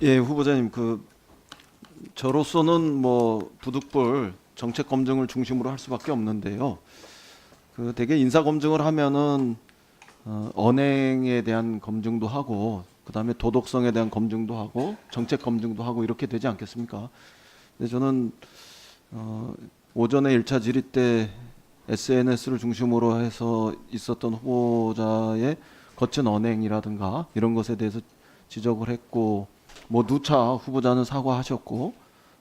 예, 후보자님, 저로서는 뭐 부득불 정책 검증을 중심으로 할 수밖에 없는데요. 대개 인사 검증을 하면은 언행에 대한 검증도 하고, 그다음에 도덕성에 대한 검증도 하고, 정책 검증도 하고 이렇게 되지 않겠습니까? 근데 저는 오전에 1차 질의 때 SNS를 중심으로 해서 있었던 후보자의 거친 언행이라든가 이런 것에 대해서 지적을 했고, 뭐 누차 후보자는 사과하셨고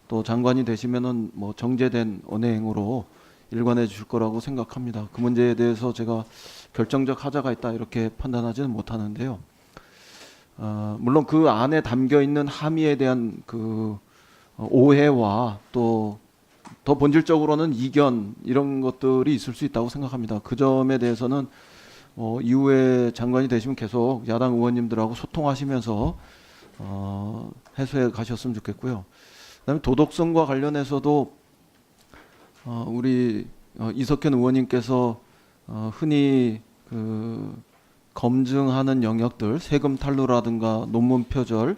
또 장관이 되시면은 뭐 정제된 언행으로 일관해 주실 거라고 생각합니다. 그 문제에 대해서 제가 결정적 하자가 있다 이렇게 판단하지는 못하는데요. 물론 그 안에 담겨 있는 함의에 대한 오해와 또 더 본질적으로는 이견 이런 것들이 있을 수 있다고 생각합니다. 그 점에 대해서는 이후에 장관이 되시면 계속 야당 의원님들하고 소통하시면서 해소해 가셨으면 좋겠고요. 그다음에 도덕성과 관련해서도 우리 이석현 의원님께서 흔히 검증하는 영역들, 세금 탈루라든가 논문 표절,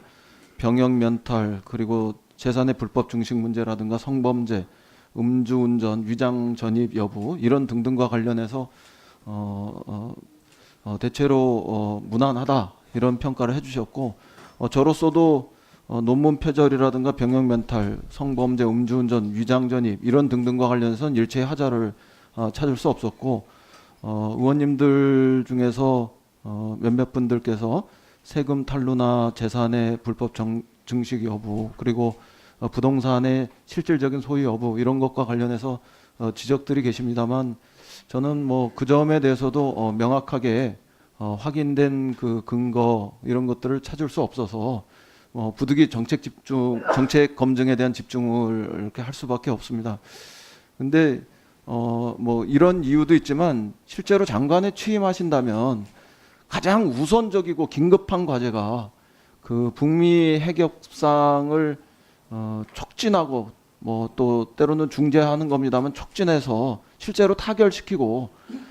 병역 면탈, 그리고 재산의 불법 증식 문제라든가 성범죄, 음주운전, 위장 전입 여부 이런 등등과 관련해서 대체로 무난하다 이런 평가를 해주셨고, 저로서도 논문 표절이라든가 병역 면탈, 성범죄, 음주운전, 위장 전입 이런 등등과 관련해서는 일체의 하자를 찾을 수 없었고, 의원님들 중에서 몇몇 분들께서 세금 탈루나 재산의 불법 증식 여부, 그리고 부동산의 실질적인 소유 여부 이런 것과 관련해서 지적들이 계십니다만, 저는 뭐 그 점에 대해서도 명확하게 확인된 그 근거 이런 것들을 찾을 수 없어서 부득이 정책 검증에 대한 집중을 이렇게 할 수밖에 없습니다. 근데 뭐 이런 이유도 있지만 실제로 장관에 취임하신다면 가장 우선적이고 긴급한 과제가 북미 핵 협상을 촉진하고 뭐 또 때로는 중재하는 겁니다만 촉진해서 실제로 타결시키고,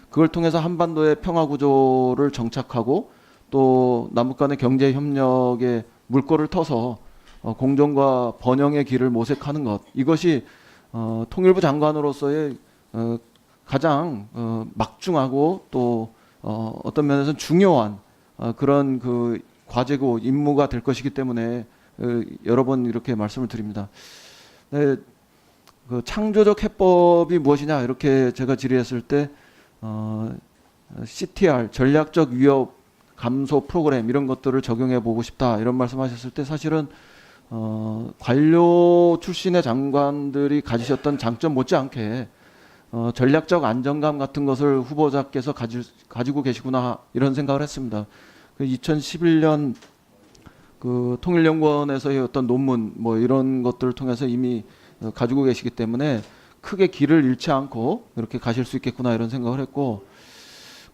그걸 통해서 한반도의 평화 구조를 정착하고 또 남북 간의 경제 협력에 물꼬를 터서 공정과 번영의 길을 모색하는 것, 이것이 통일부 장관으로서의 가장 막중하고 또 어떤 면에서는 중요한 그런 과제고 임무가 될 것이기 때문에 여러 번 이렇게 말씀을 드립니다. 네, 창조적 해법이 무엇이냐 이렇게 제가 질의했을 때 CTR 전략적 위협 감소 프로그램 이런 것들을 적용해 보고 싶다 이런 말씀하셨을 때, 사실은 관료 출신의 장관들이 가지셨던 장점 못지않게 전략적 안정감 같은 것을 후보자께서 가지고 계시구나 이런 생각을 했습니다. 2011년 통일연구원에서의 어떤 논문 뭐 이런 것들을 통해서 이미 가지고 계시기 때문에 크게 길을 잃지 않고 이렇게 가실 수 있겠구나 이런 생각을 했고,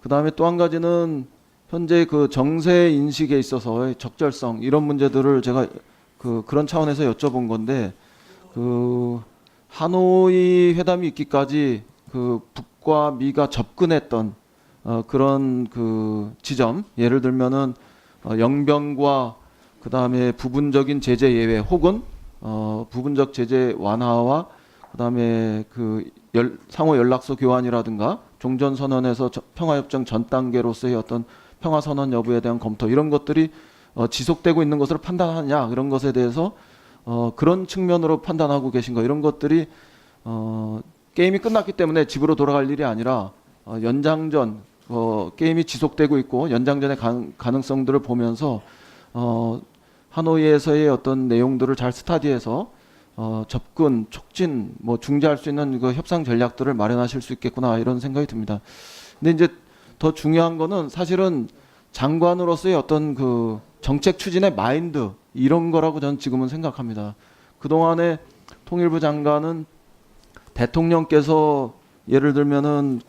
그 다음에 또 한 가지는 현재 정세 인식에 있어서의 적절성 이런 문제들을 제가 그런 차원에서 여쭤본 건데, 하노이 회담이 있기까지 북과 미가 접근했던 그런 지점, 예를 들면은 영변과 그 다음에 부분적인 제재 예외 혹은 부분적 제재 완화와 그 다음에 상호 연락소 교환이라든가 종전선언에서 평화협정 전 단계로서의 어떤 평화선언 여부에 대한 검토 이런 것들이 지속되고 있는 것으로 판단하느냐 이런 것에 대해서 그런 측면으로 판단하고 계신 거, 이런 것들이 게임이 끝났기 때문에 집으로 돌아갈 일이 아니라 연장전 게임이 지속되고 있고 연장전의 가능성들을 보면서 하노이에서의 어떤 내용들을 잘 스타디해서 접근, 촉진, 뭐 중재할 수 있는 협상 전략들을 마련하실 수 있겠구나 이런 생각이 듭니다. 근데 이제 더 중요한 거는 사실은 장관으로서의 어떤 정책 추진의 마인드 이런 거라고 저는 지금은 생각합니다. 그동안에 통일부 장관은 대통령께서 예를 들면은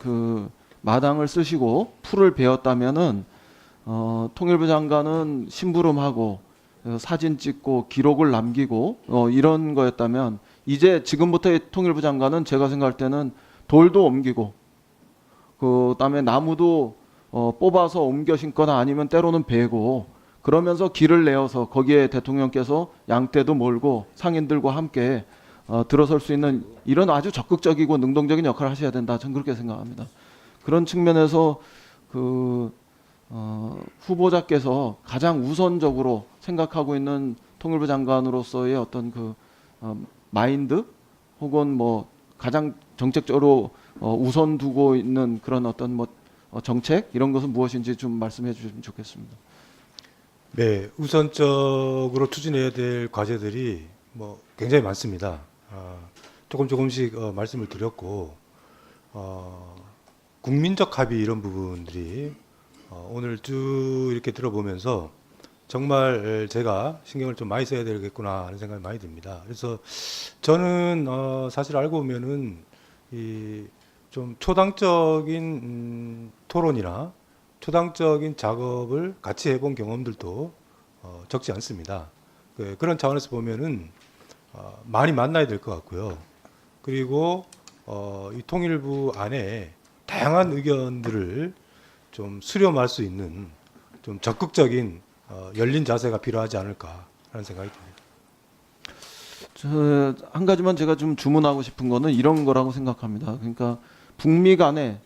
마당을 쓰시고 풀을 베었다면은 통일부 장관은 심부름하고 사진 찍고 기록을 남기고 이런 거였다면, 이제 지금부터의 통일부 장관은 제가 생각할 때는 돌도 옮기고 그다음에 나무도 뽑아서 옮겨 심거나 아니면 때로는 베고 그러면서 길을 내어서 거기에 대통령께서 양떼도 몰고 상인들과 함께 들어설 수 있는 이런 아주 적극적이고 능동적인 역할을 하셔야 된다. 저는 그렇게 생각합니다. 그런 측면에서 후보자께서 가장 우선적으로 생각하고 있는 통일부 장관으로서의 어떤 마인드 혹은 뭐 가장 정책적으로 우선 두고 있는 그런 어떤 정책 이런 것은 무엇인지 좀 말씀해 주시면 좋겠습니다. 네, 우선적으로 추진해야 될 과제들이 뭐 굉장히 많습니다. 조금씩 말씀을 드렸고 국민적 합의 이런 부분들이 오늘 쭉 이렇게 들어보면서 정말 제가 신경을 좀 많이 써야 되겠구나 하는 생각이 많이 듭니다. 그래서 저는 사실 알고 보면은 이 좀 초당적인 토론이나 초당적인 작업을 같이 해본 경험들도 적지 않습니다. 그런 차원에서 보면은 많이 만나야 될 것 같고요. 그리고 이 통일부 안에 다양한 의견들을 좀 수렴할 수 있는 좀 적극적인 열린 자세가 필요하지 않을까 하는 생각이 듭니다. 한 가지만 제가 좀 주문하고 싶은 거는 이런 거라고 생각합니다. 그러니까 북미 간의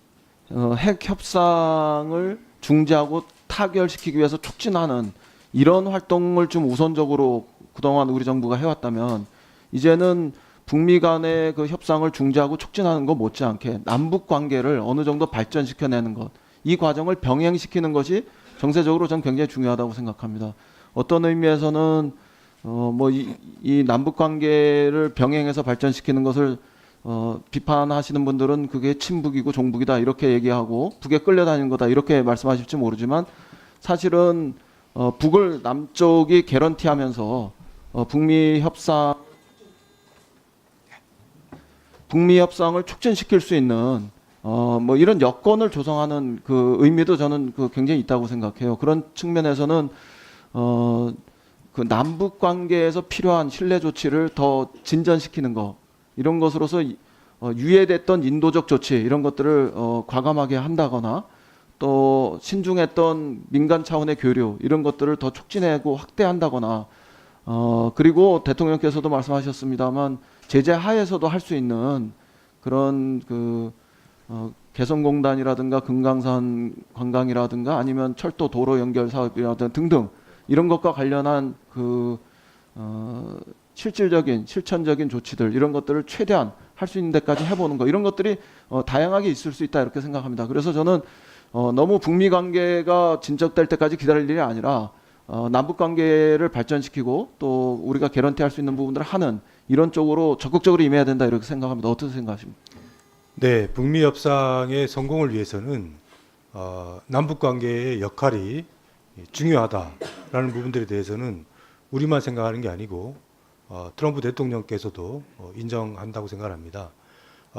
핵 협상을 중재하고 타결시키기 위해서 촉진하는 이런 활동을 좀 우선적으로 그동안 우리 정부가 해왔다면 이제는 북미 간의 그 협상을 중재하고 촉진하는 것 못지않게 남북 관계를 어느 정도 발전시켜내는 것, 이 과정을 병행시키는 것이 정세적으로 전 굉장히 중요하다고 생각합니다. 어떤 의미에서는 이 남북 관계를 병행해서 발전시키는 것을 비판하시는 분들은 그게 친북이고 종북이다 이렇게 얘기하고 북에 끌려다니는 거다 이렇게 말씀하실지 모르지만 사실은 북을 남쪽이 개런티하면서 북미 협상을 촉진시킬 수 있는 이런 여건을 조성하는 그 의미도 저는 굉장히 있다고 생각해요. 그런 측면에서는 그 남북 관계에서 필요한 신뢰 조치를 더 진전시키는 거 이런 것으로서 유예됐던 인도적 조치 이런 것들을 과감하게 한다거나 또 신중했던 민간 차원의 교류 이런 것들을 더 촉진하고 확대한다거나 그리고 대통령께서도 말씀하셨습니다만 제재 하에서도 할 수 있는 그런 개성공단이라든가 금강산 관광이라든가 아니면 철도 도로 연결 사업이라든가 등등 이런 것과 관련한 실천적인 조치들 이런 것들을 최대한 할 수 있는 데까지 해보는 거 이런 것들이 다양하게 있을 수 있다 이렇게 생각합니다. 그래서 저는 너무 북미 관계가 진척될 때까지 기다릴 일이 아니라 남북 관계를 발전시키고 또 우리가 개런티할 수 있는 부분들을 하는 이런 쪽으로 적극적으로 임해야 된다 이렇게 생각합니다. 어떻게 생각하십니까? 네, 북미 협상의 성공을 위해서는 남북 관계의 역할이 중요하다라는 부분들에 대해서는 우리만 생각하는 게 아니고 트럼프 대통령께서도 인정한다고 생각합니다.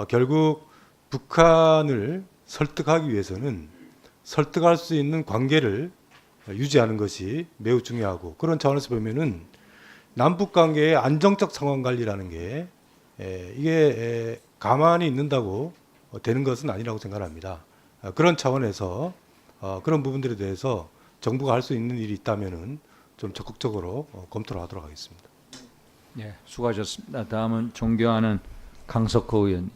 결국 북한을 설득하기 위해서는 설득할 수 있는 관계를 유지하는 것이 매우 중요하고 그런 차원에서 보면은 남북 관계의 안정적 상황 관리라는 게 이게 가만히 있는다고 되는 것은 아니라고 생각합니다. 그런 차원에서 그런 부분들에 대해서 정부가 할 수 있는 일이 있다면은 좀 적극적으로 검토를 하도록 하겠습니다. 네, 수고하셨습니다. 다음은 존경하는 강석호 의원.